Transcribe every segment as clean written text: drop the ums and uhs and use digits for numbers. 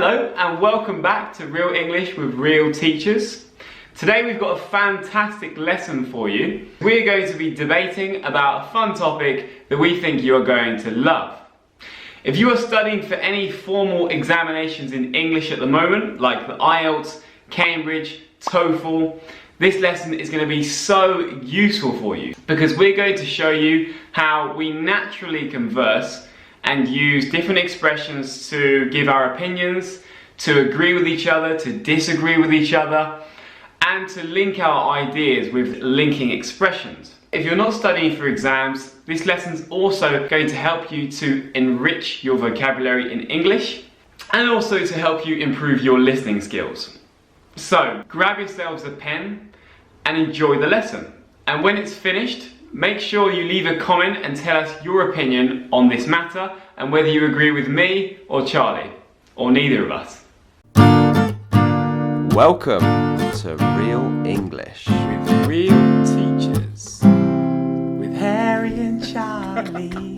Hello and welcome back to Real English with Real Teachers. Today we've got a fantastic lesson for you. We're going to be debating about a fun topic that we think you are going to love. If you are studying for any formal examinations in English at the moment, like the IELTS, Cambridge, TOEFL, this lesson is going to be so useful for you because we're going to show you how we naturally converse and use different expressions to give our opinions, to agree with each other, to disagree with each other, and to link our ideas with linking expressions. If you're not studying for exams, this lesson's also going to help you to enrich your vocabulary in English and also to help you improve your listening skills. So, grab yourselves a pen and enjoy the lesson. And when it's finished, make sure you leave a comment and tell us your opinion on this matter and whether you agree with me or Charlie, or neither of us. Welcome to Real English With Real Teachers. With Harry and Charlie.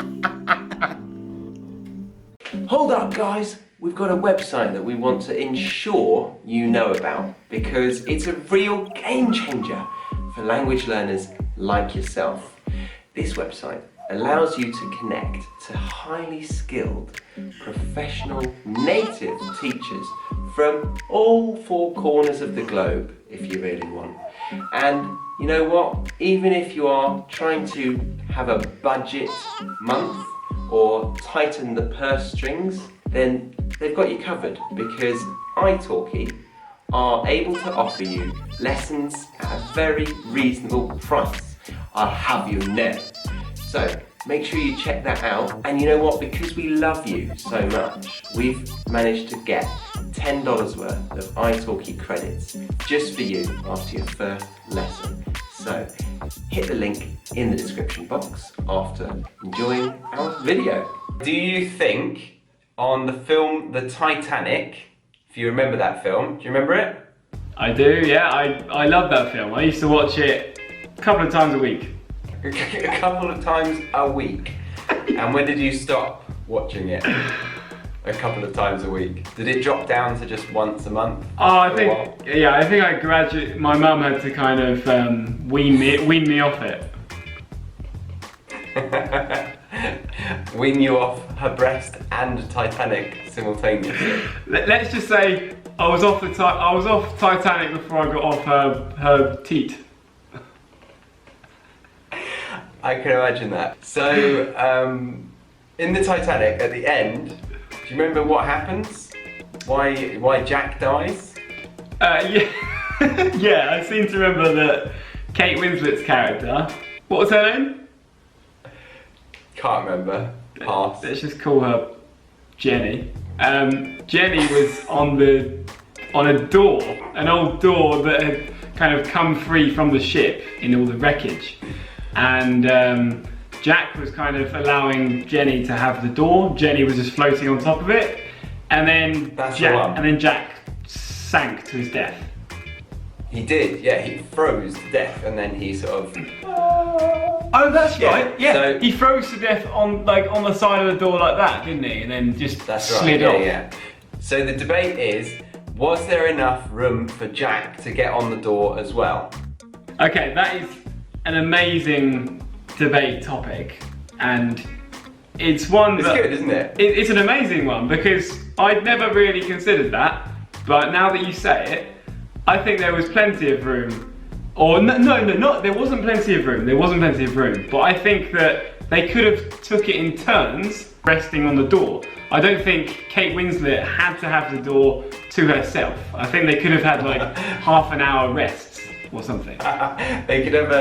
Hold up guys, we've got a website that we want to ensure you know about because it's a real game changer for language learners like yourself. This website allows you to connect to highly skilled, professional, native teachers from all four corners of the globe, if you really want. And you know what? Even if you are trying to have a budget month or tighten the purse strings, then they've got you covered because italki are able to offer you lessons at a very reasonable price. I'll have you know. So make sure you check that out. And you know what? Because we love you so much, we've managed to get $10 worth of italki credits just for you after your first lesson. So hit the link in the description box after enjoying our video. Do you think on the film The Titanic, if you remember that film, do you remember it? I do, yeah, I love that film. I used to watch it a couple of times a week. A couple of times a week. And when did you stop watching it? A couple of times a week. Did it drop down to just once a month? Oh, I think I graduated. My mum had to kind of wean me off it. Wean you off her breast and Titanic simultaneously. Let's just say I was off Titanic before I got off her teat. I can imagine that. So, in the Titanic, at the end, do you remember what happens? Why Jack dies? Yeah, yeah. I seem to remember that Kate Winslet's character. What was her name? Can't remember. Pass. Let's just call her Jenny. Jenny was on a door, an old door that had kind of come free from the ship in all the wreckage. And Jack was kind of allowing Jenny to have the door. Jenny was just floating on top of it, and then Jack sank to his death. He did, yeah. He froze to death, and then he sort of. Oh, that's right. Yeah, so, he froze to death on the side of the door like that, didn't he? And then just slid off. Yeah. So the debate is: was there enough room for Jack to get on the door as well? Okay, that is an amazing debate topic, and it's one it's good, isn't it? It's an amazing one because I'd never really considered that, but now that you say it, I think there was plenty of room. Or no, there wasn't plenty of room. There wasn't plenty of room, but I think that they could have took it in turns, resting on the door. I don't think Kate Winslet had to have the door to herself. I think they could have had like half an hour rests or something. They could have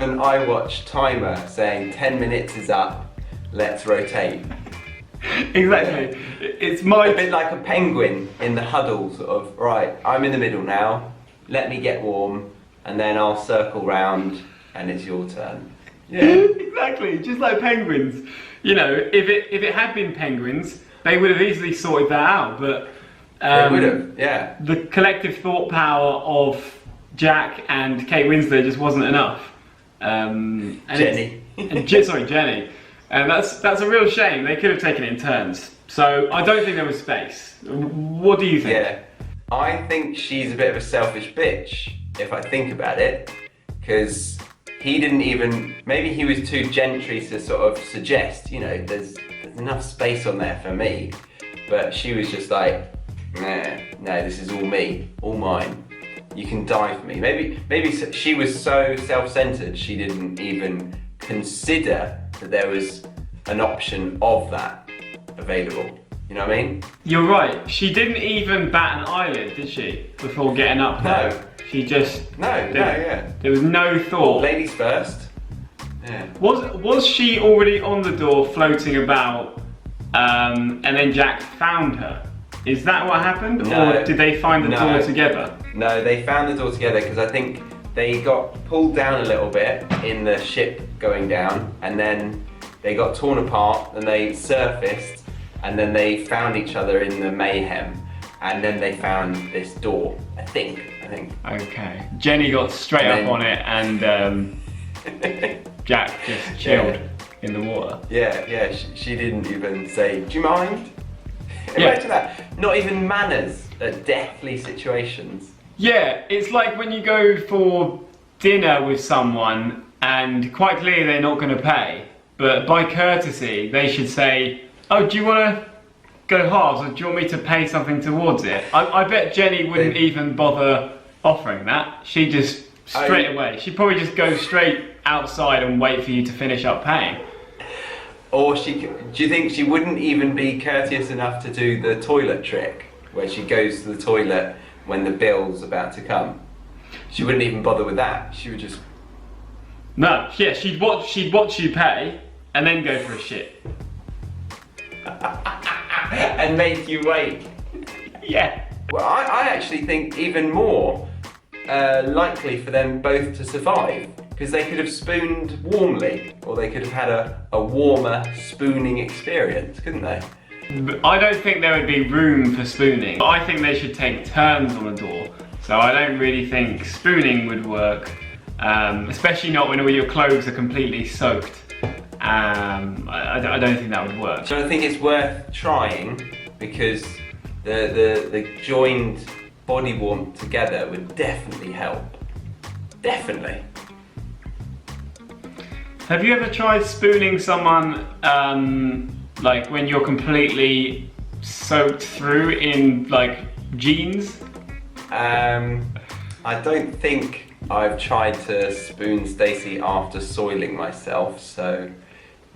an iWatch timer saying 10 minutes is up, let's rotate. Exactly. It's a bit like a penguin in the huddle, sort of, right, I'm in the middle now, let me get warm, and then I'll circle round and it's your turn. Yeah. Exactly, just like penguins. You know, if it had been penguins, they would have easily sorted that out, but they would have, yeah. The collective thought power of Jack and Kate Winslet just wasn't enough. Jenny. Sorry, Jenny. And that's a real shame. They could have taken it in turns. So I don't think there was space. What do you think? Yeah, I think she's a bit of a selfish bitch, if I think about it, because he didn't even, maybe he was too gentry to sort of suggest, you know, there's enough space on there for me, but she was just like, nah, no, this is all me, all mine. You can die for me. Maybe she was so self-centered she didn't even consider that there was an option of that available. You know what I mean? You're right. She didn't even bat an eyelid, did she? Before getting up there. No. She just... Yeah. There was no thought. Ladies first. Yeah. Was she already on the door floating about and then Jack found her? Is that what happened? No. Or did they find the door together? No, they found the door together because I think they got pulled down a little bit in the ship going down, and then they got torn apart, and they surfaced, and then they found each other in the mayhem, and then they found this door, I think. Okay. Jenny got straight up on it, and Jack just chilled in the water. Yeah, she didn't even say, do you mind? Imagine that. Not even manners at deathly situations. Yeah, it's like when you go for dinner with someone and quite clearly they're not going to pay, but by courtesy they should say, oh, do you want to go halves, or do you want me to pay something towards it? I bet Jenny wouldn't even bother offering that. She'd just straight away. She'd probably just go straight outside and wait for you to finish up paying. Or do you think she wouldn't even be courteous enough to do the toilet trick, where she goes to the toilet when the bill's about to come? She wouldn't even bother with that. She would just... No, yeah, she'd watch you pay and then go for a shit. And make you wait. Yeah. Well, I actually think even more likely for them both to survive, because they could have spooned warmly, or they could have had a warmer spooning experience, couldn't they? I don't think there would be room for spooning. I think they should take turns on the door. So I don't really think spooning would work, especially not when all your clothes are completely soaked. I don't think that would work. So I think it's worth trying, because the joined body warmth together would definitely help. Definitely. Have you ever tried spooning someone like when you're completely soaked through in like jeans? I don't think I've tried to spoon Stacey after soiling myself, so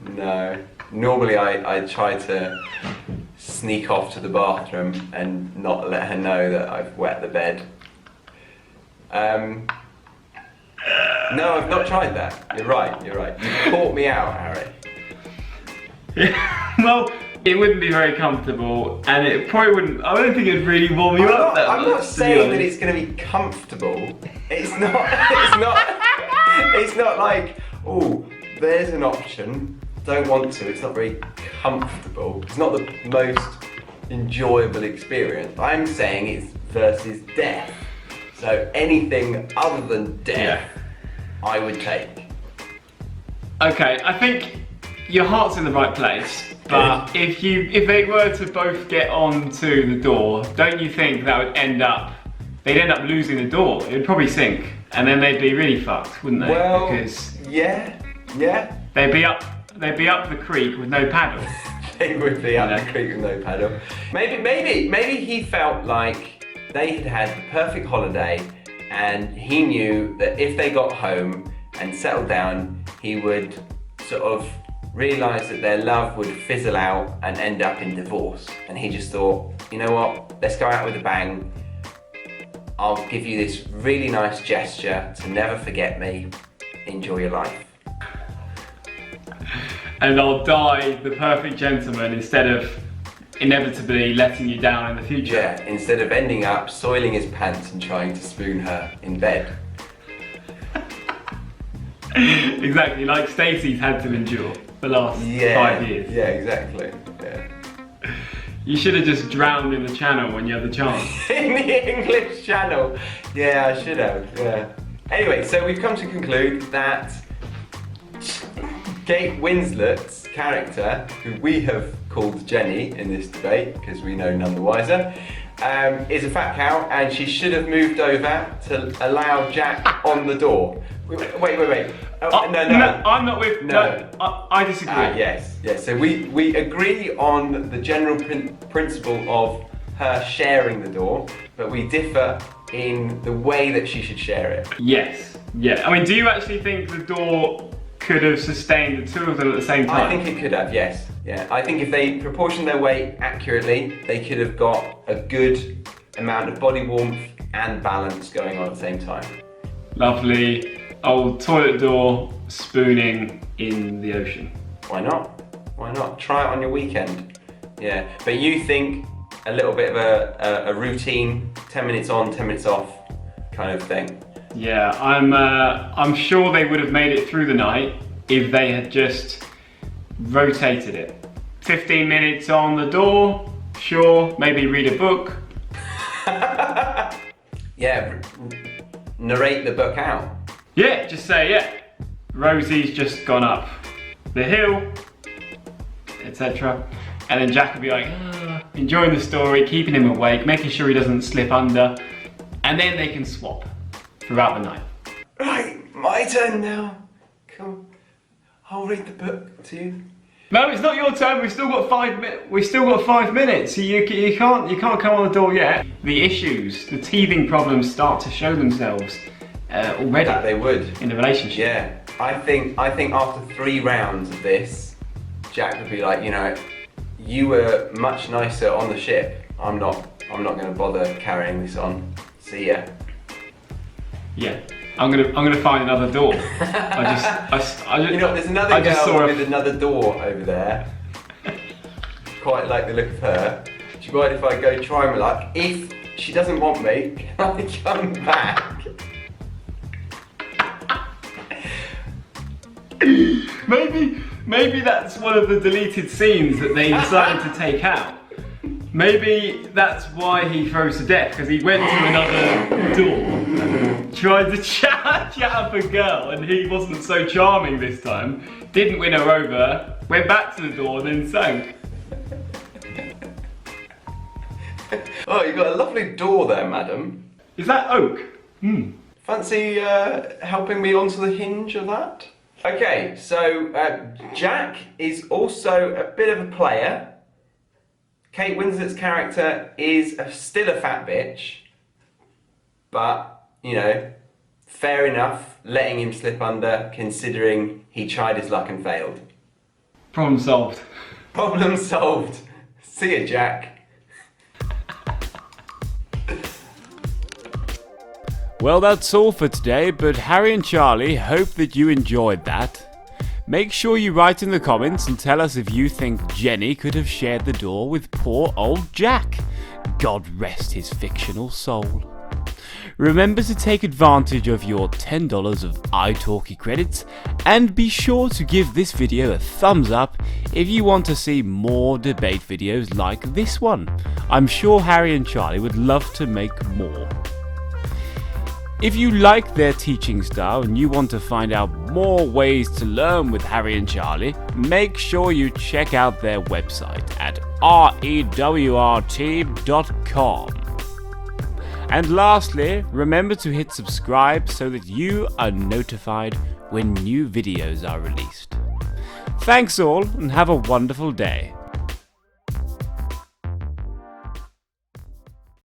no. Normally I try to sneak off to the bathroom and not let her know that I've wet the bed. No, I've not tried that. You're right. You caught me out, Harry. Yeah, well, it wouldn't be very comfortable, and it probably wouldn't, I don't think it'd really warm you up that much. I'm not saying that it's going to be comfortable. It's not like, oh, there's an option, don't want to. It's not very comfortable. It's not the most enjoyable experience. I'm saying it's versus death. So anything other than death, I would take. Okay, I think your heart's in the right place, but if they were to both get onto the door, don't you think that would they'd end up losing the door? It would probably sink, and then they'd be really fucked, wouldn't they? Well, because yeah. They'd be up the creek with no paddle. They would be up the creek with no paddle. Maybe he felt like they had had the perfect holiday, and he knew that if they got home and settled down, he would sort of realise that their love would fizzle out and end up in divorce. And he just thought, you know what, let's go out with a bang. I'll give you this really nice gesture to never forget me. Enjoy your life. And I'll die the perfect gentleman instead of inevitably letting you down in the future. Yeah, instead of ending up soiling his pants and trying to spoon her in bed. Exactly, like Stacey's had to endure the last 5 years. Yeah, exactly. Yeah. You should have just drowned in the channel when you had the chance. In the English Channel. Yeah, I should have, yeah. Anyway, so we've come to conclude that Kate Winslet's character, who we have called Jenny in this debate, because we know none the wiser, is a fat cow, and she should have moved over to allow Jack on the door. Wait. Oh, no, I'm not with. No, I disagree. Yes. So we agree on the general principle of her sharing the door, but we differ in the way that she should share it. Yes. Yeah. I mean, do you actually think the door could have sustained the two of them at the same time? I think it could have, yes. Yeah. I think if they proportioned their weight accurately, they could have got a good amount of body warmth and balance going on at the same time. Lovely. Old toilet door spooning in the ocean. Why not? Try it on your weekend. Yeah. But you think a little bit of a routine, 10 minutes on, 10 minutes off kind of thing. Yeah, I'm sure they would have made it through the night if they had just rotated it. 15 minutes on the door, sure, maybe read a book. Yeah, narrate the book out. Yeah, just say, yeah, Rosie's just gone up the hill, etc. And then Jack will be like, enjoying the story, keeping him awake, making sure he doesn't slip under, and then they can swap throughout the night. Right, my turn now. Come, I'll read the book to you. No, it's not your turn. We've still got 5 minutes. We've still got 5 minutes. So you can't come on the door yet. The issues, the teething problems start to show themselves already. That they would in the relationship. Yeah, I think after 3 rounds of this, Jack would be like, you know, you were much nicer on the ship. I'm not going to bother carrying this on. See ya. Yeah, I'm gonna find another door. I just you know, there's another girl with another door over there. Quite like the look of her. Do you mind if I go try my luck? If she doesn't want me, can I come back? Maybe that's one of the deleted scenes that they decided to take out. Maybe that's why he froze to death, because he went to another door, tried to chat up a girl, and he wasn't so charming this time, didn't win her over, went back to the door and then sank. Oh, you've got a lovely door there, madam. Is that oak? Fancy helping me onto the hinge of that? Okay, so Jack is also a bit of a player. Kate Winslet's character is still a fat bitch, but, you know, fair enough letting him slip under, considering he tried his luck and failed. Problem solved. Problem solved. See ya, Jack. Well, that's all for today, but Harry and Charlie hope that you enjoyed that. Make sure you write in the comments and tell us if you think Jenny could have shared the door with poor old Jack. God rest his fictional soul. Remember to take advantage of your $10 of italki credits, and be sure to give this video a thumbs up if you want to see more debate videos like this one. I'm sure Harry and Charlie would love to make more. If you like their teaching style and you want to find out more ways to learn with Harry and Charlie, make sure you check out their website at rewrt.com. And lastly, remember to hit subscribe so that you are notified when new videos are released. Thanks all, and have a wonderful day.